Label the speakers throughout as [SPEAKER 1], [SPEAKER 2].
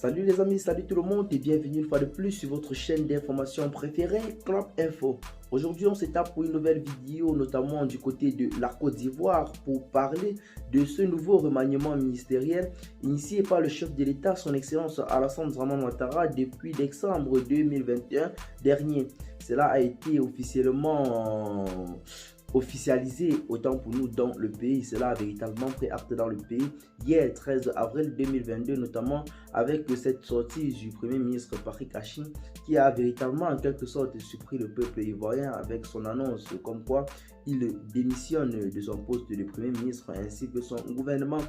[SPEAKER 1] Salut les amis, salut tout le monde et bienvenue une fois de plus sur votre chaîne d'information préférée, Club Info. Aujourd'hui, on s'étape pour une nouvelle vidéo, notamment du côté de la Côte d'Ivoire, pour parler de ce nouveau remaniement ministériel initié par le chef de l'État, son Excellence Alassane Dramane Ouattara, depuis décembre 2021 dernier. Cela a été officialisé autant pour nous dans le pays. Cela a véritablement pris acte dans le pays hier 13 avril 2022, notamment avec cette sortie du premier ministre Patrick Achim, qui a véritablement en quelque sorte surpris le peuple ivoirien avec son annonce comme quoi il démissionne de son poste de premier ministre ainsi que son gouvernement.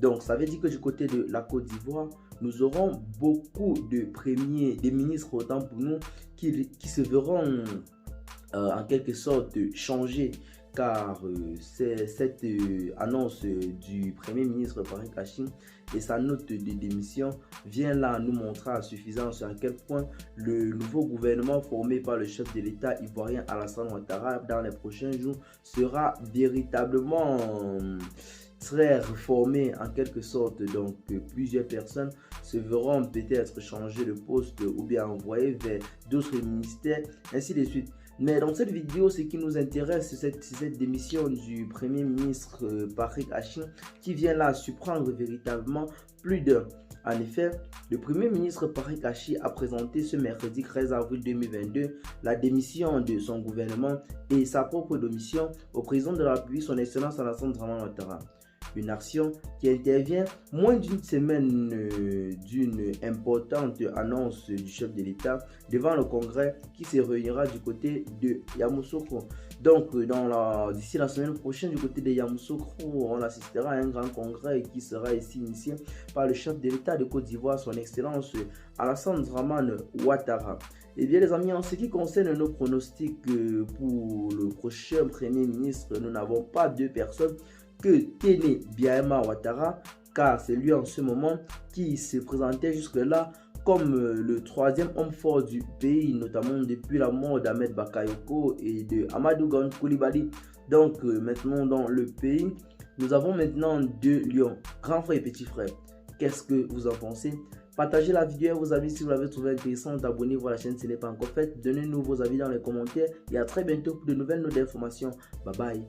[SPEAKER 1] Donc ça veut dire que du côté de la Côte d'Ivoire, nous aurons beaucoup de ministres autant pour nous qui se verront en quelque sorte changer, car cette annonce du premier ministre Patrick Achim et sa note de démission vient là nous montrer à suffisance à quel point le nouveau gouvernement formé par le chef de l'État ivoirien Alassane Ouattara dans les prochains jours sera véritablement très réformé en quelque sorte. Donc plusieurs personnes se verront peut-être changer de poste ou bien envoyées vers d'autres ministères, ainsi de suite. Mais dans cette vidéo, ce qui nous intéresse, c'est cette démission du premier ministre Patrick Achim qui vient là surprendre véritablement plus d'un. En effet, le premier ministre Patrick Achim a présenté ce mercredi 13 avril 2022 la démission de son gouvernement et sa propre démission au président de la République, son Excellence Alassane Dramane Ouattara. Une action qui intervient moins d'une semaine d'une importante annonce du chef de l'État devant le Congrès qui se réunira du côté de Yamoussoukro. Donc d'ici la semaine prochaine du côté de Yamoussoukro, on assistera à un grand congrès qui sera ici initié par le chef de l'État de Côte d'Ivoire, son Excellence Alassane Dramane Ouattara. Et bien les amis, en ce qui concerne nos pronostics pour le prochain premier ministre, nous n'avons pas deux personnes que Téné Biaema Ouattara, car c'est lui en ce moment qui se présentait jusque-là comme le troisième homme fort du pays, notamment depuis la mort d'Ahmed Bakayoko et de Amadou Gon Coulibaly. Donc maintenant dans le pays, nous avons maintenant deux lions, grand frère et petit frère. Qu'est-ce que vous en pensez? Partagez la vidéo à vos amis si vous l'avez trouvé intéressante. Abonnez-vous à la chaîne si ce n'est pas encore fait. Donnez-nous vos avis dans les commentaires et à très bientôt pour de nouvelles notes d'informations. Bye bye.